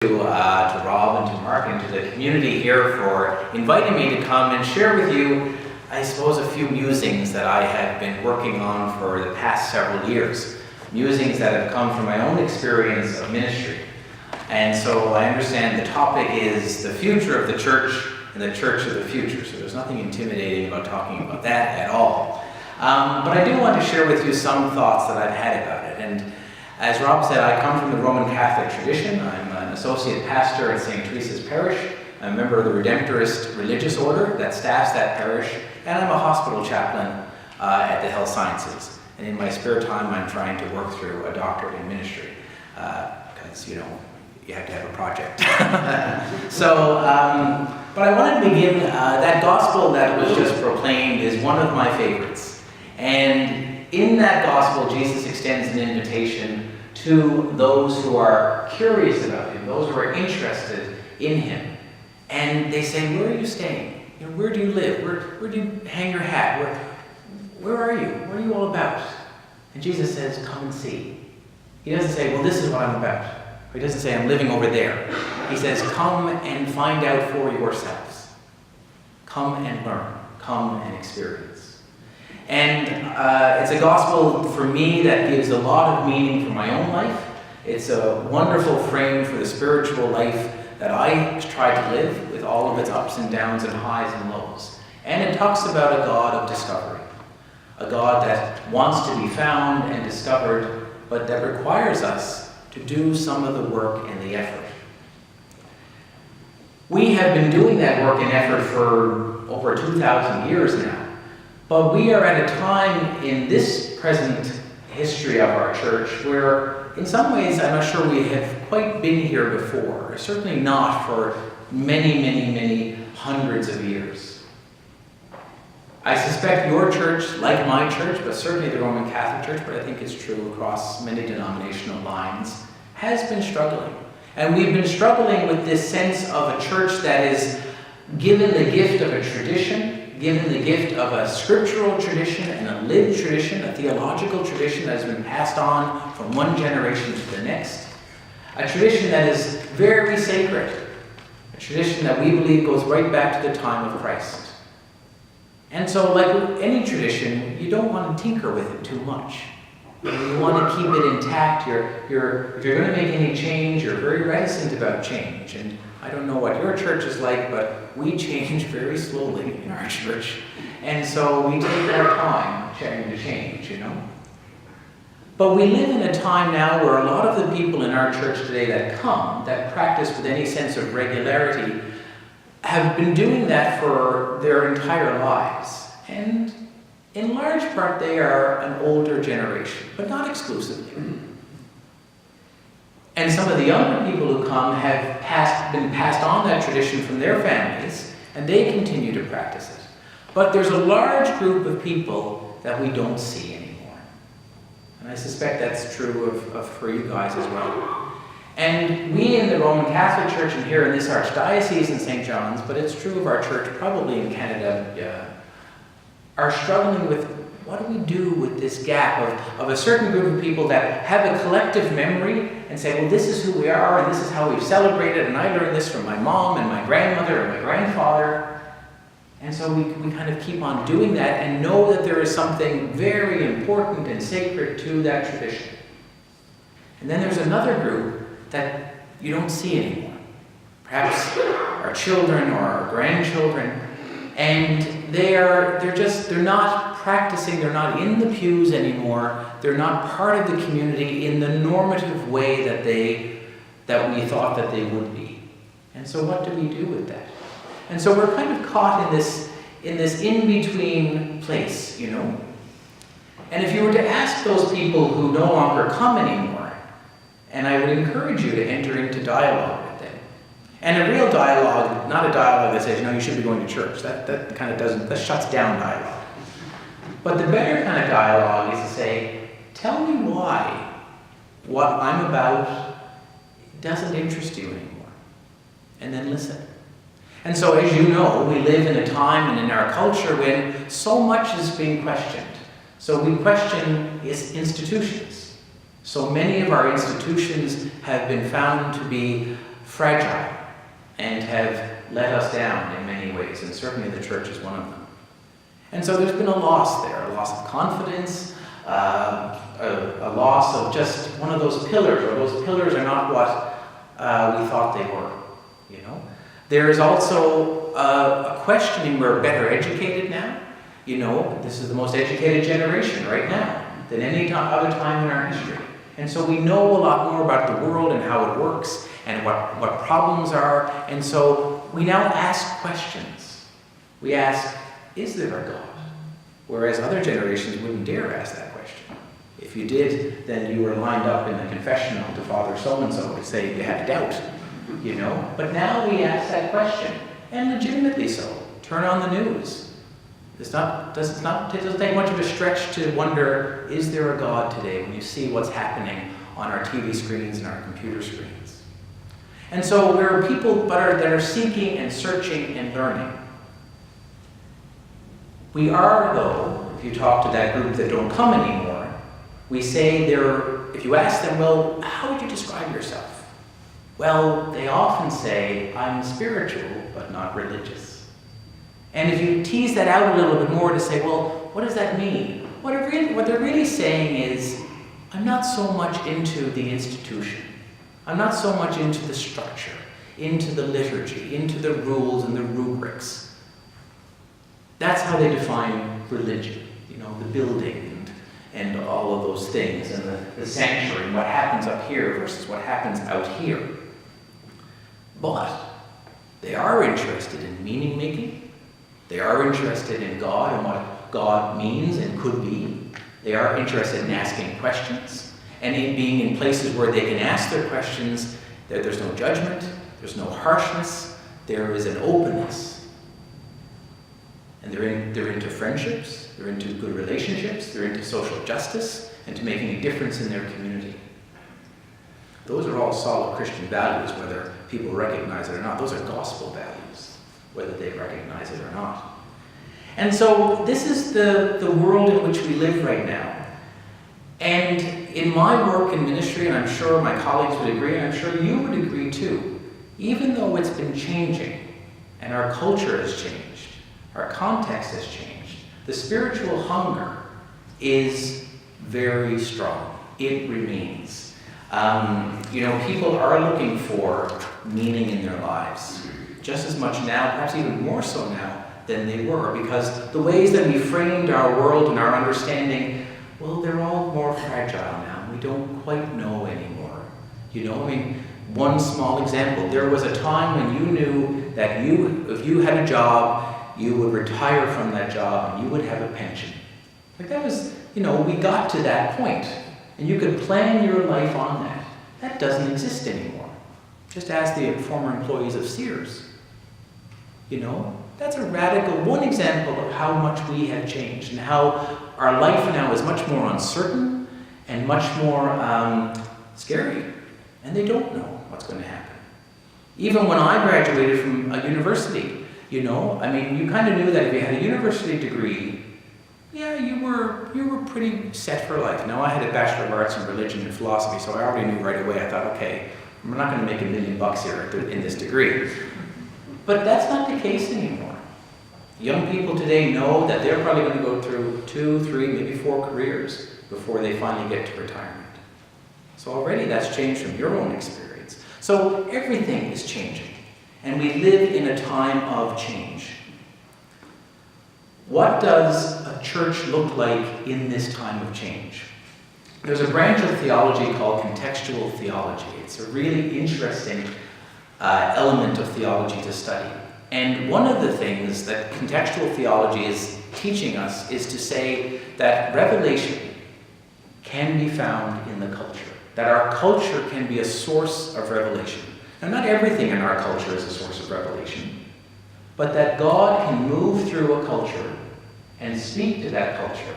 to Rob and to Mark and to the community here for inviting me to come and share with you, I suppose, a few musings that I have been working on for the past several years. Musings that have come from my own experience of ministry. And so I understand the topic is the future of the church and the church of the future. So there's nothing intimidating about talking about that at all. But I do want to share with you some thoughts that I've had about it. And as Rob said, I come from the Roman Catholic tradition. I'm an associate pastor at St. Teresa's Parish. I'm a member of the Redemptorist religious order that staffs that parish. And I'm a hospital chaplain at the Health Sciences. And in my spare time, I'm trying to work through a doctorate in ministry. Because, you have to have a project. But I want to begin, that gospel that was just proclaimed is one of my favorites. And in that gospel, Jesus extends an invitation to those who are curious about him, those who are interested in him. And they say, where are you staying? Where do you live? Where do you hang your hat? Where are you? What are you all about? And Jesus says, come and see. He doesn't say, well, this is what I'm about. He doesn't say, I'm living over there. He says, come and find out for yourselves. Come and learn. Come and experience. And it's a gospel for me that gives a lot of meaning for my own life. It's a wonderful frame for the spiritual life that I try to live with all of its ups and downs and highs and lows. And it talks about a God of discovery. A God that wants to be found and discovered, but that requires us to do some of the work and the effort. We have been doing that work and effort for over 2,000 years now, but we are at a time in this present history of our church where, in some ways, I'm not sure we have quite been here before, certainly not for many, many, many hundreds of years. I suspect your church, like my church, but certainly the Roman Catholic Church, but I think it's true across many denominational lines, has been struggling. And we've been struggling with this sense of a church that is given the gift of a tradition, given the gift of a scriptural tradition and a lived tradition, a theological tradition that has been passed on from one generation to the next. A tradition that is very sacred. A tradition that we believe goes right back to the time of Christ. And so, like with any tradition, you don't want to tinker with it too much. You want to keep it intact. If you're going to make any change, you're very reticent about change. And I don't know what your church is like, but we change very slowly in our church. And so we take our time trying to change, But we live in a time now where a lot of the people in our church today that practice with any sense of regularity, have been doing that for their entire lives. And in large part, they are an older generation, but not exclusively. And some of the younger people who come have been passed on that tradition from their families, and they continue to practice it. But there's a large group of people that we don't see anymore. And I suspect that's true of for you guys as well. And we in the Roman Catholic Church and here in this Archdiocese in St. John's, but it's true of our church probably in Canada, are struggling with what do we do with this gap of a certain group of people that have a collective memory and say, well, this is who we are and this is how we've celebrated and I learned this from my mom and my grandmother and my grandfather. And so we kind of keep on doing that and know that there is something very important and sacred to that tradition. And then there's another group that you don't see anymore. Perhaps our children or our grandchildren. And they're not practicing, they're not in the pews anymore. They're not part of the community in the normative way that we thought that they would be. And so what do we do with that? And so we're kind of caught in this in-between place, And if you were to ask those people who no longer come anymore, and I would encourage you to enter into dialogue with them. And a real dialogue, not a dialogue that says, you should be going to church. That kind of that shuts down dialogue. But the better kind of dialogue is to say, tell me why what I'm about doesn't interest you anymore. And then listen. And so as you know, we live in a time and in our culture when so much is being questioned. So we question institutions. So many of our institutions have been found to be fragile and have let us down in many ways, and certainly the church is one of them. And so there's been a loss there, a loss of confidence, a loss of just one of those pillars, or those pillars are not what we thought they were, you know. There is also a questioning. We're better educated now. You know, this is the most educated generation right now than any other time in our history. And so we know a lot more about the world and how it works and what problems are. And so we now ask questions. We ask, is there a God? Whereas other generations wouldn't dare ask that question. If you did, then you were lined up in the confessional to Father so-and-so to say you had a doubt, you know. But now we ask that question, and legitimately so. Turn on the news. It doesn't take much of a stretch to wonder, is there a God today, when you see what's happening on our TV screens and our computer screens. And so there are people that are seeking and searching and learning. We are, though, if you talk to that group that don't come anymore, we say if you ask them, well, how would you describe yourself? Well, they often say, I'm spiritual, but not religious. And if you tease that out a little bit more to say, well, what does that mean? What they're really saying is, I'm not so much into the institution. I'm not so much into the structure, into the liturgy, into the rules and the rubrics. That's how they define religion, you know, the building and all of those things, and the sanctuary, and what happens up here versus what happens out here. But they are interested in meaning making. They are interested in God and what God means and could be. They are interested in asking questions and in being in places where they can ask their questions. There's no judgment, there's no harshness, there is an openness. And they're into friendships, they're into good relationships, they're into social justice, and to making a difference in their community. Those are all solid Christian values, whether people recognize it or not. Those are gospel values, whether they recognize it or not. And so this is the world in which we live right now. And in my work in ministry, and I'm sure my colleagues would agree, and I'm sure you would agree too, even though it's been changing, and our culture has changed, our context has changed, the spiritual hunger is very strong. It remains. People are looking for meaning in their lives, just as much now, perhaps even more so now, than they were, because the ways that we framed our world and our understanding, well, they're all more fragile now. We don't quite know anymore. One small example, there was a time when you knew that if you had a job, you would retire from that job and you would have a pension. Like that was, we got to that point, and you could plan your life on that. That doesn't exist anymore. Just ask the former employees of Sears. That's a radical one example of how much we have changed and how our life now is much more uncertain and much more scary, and they don't know what's going to happen. Even when I graduated from a university, you kind of knew that if you had a university degree, yeah, you were pretty set for life. Now, I had a Bachelor of Arts in Religion and Philosophy, so I already knew right away. I thought, okay, we're not going to make $1 million here in this degree. But that's not the case anymore. Young people today know that they're probably going to go through 2, 3, maybe 4 careers before they finally get to retirement. So already that's changed from your own experience. So everything is changing, and we live in a time of change. What does a church look like in this time of change? There's a branch of theology called contextual theology. It's a really interesting element of theology to study. And one of the things that contextual theology is teaching us is to say that revelation can be found in the culture, that our culture can be a source of revelation. Now, not everything in our culture is a source of revelation, but that God can move through a culture and speak to that culture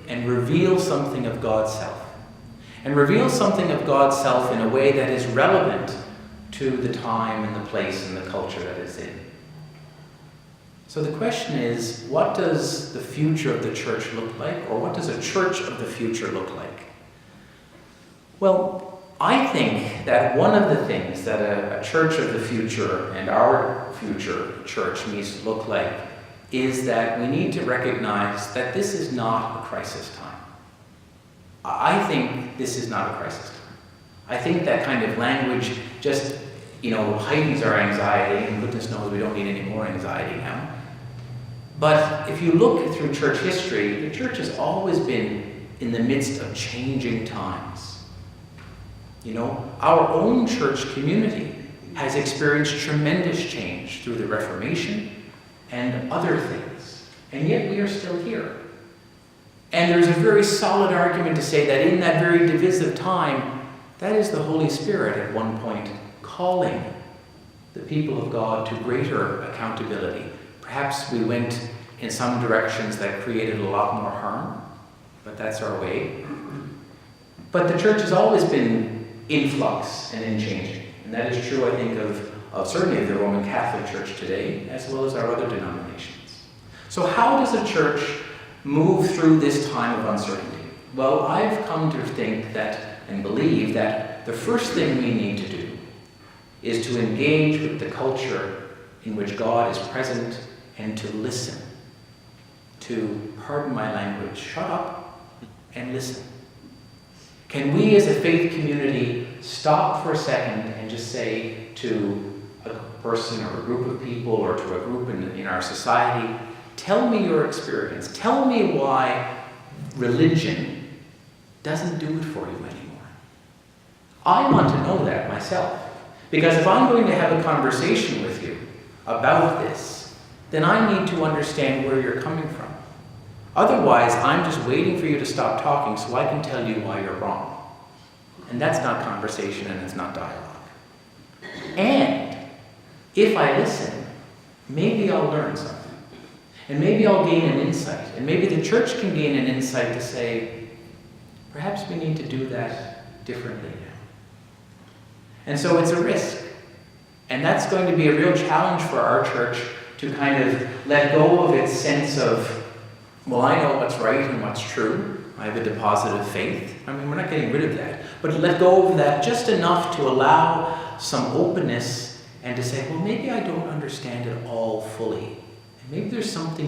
and reveal something of God's self. And reveal something of God's self in a way that is relevant to the time and the place and the culture that it's in. So the question is, what does the future of the church look like? Or what does a church of the future look like? Well, I think that one of the things that a church of the future and our future church needs to look like is that we need to recognize that this is not a crisis time. I think this is not a crisis time. I think that kind of language just, heightens our anxiety, and goodness knows we don't need any more anxiety now. But if you look through church history, the church has always been in the midst of changing times. Our own church community has experienced tremendous change through the Reformation and other things, and yet we are still here. And there's a very solid argument to say that in that very divisive time, that is the Holy Spirit at one point calling the people of God to greater accountability. Perhaps we went in some directions that created a lot more harm, but that's our way. But the church has always been in flux and in changing. And that is true, I think, of certainly the Roman Catholic Church today, as well as our other denominations. So how does a church move through this time of uncertainty? Well, I've come to think that and believe that the first thing we need to do is to engage with the culture in which God is present and to listen. To, pardon my language, shut up and listen. Can we as a faith community stop for a second and just say to a person or a group of people or to a group in our society, tell me your experience. Tell me why religion doesn't do it for you anymore. I want to know that myself. Because if I'm going to have a conversation with you about this, then I need to understand where you're coming from. Otherwise, I'm just waiting for you to stop talking so I can tell you why you're wrong. And that's not conversation and it's not dialogue. And if I listen, maybe I'll learn something. And maybe I'll gain an insight. And maybe the church can gain an insight to say, perhaps we need to do that differently now. And so it's a risk. And that's going to be a real challenge for our church to kind of let go of its sense of, well, I know what's right and what's true. I have a deposit of faith. I mean, we're not getting rid of that. But let go of that just enough to allow some openness and to say, well, maybe I don't understand it all fully. And maybe there's something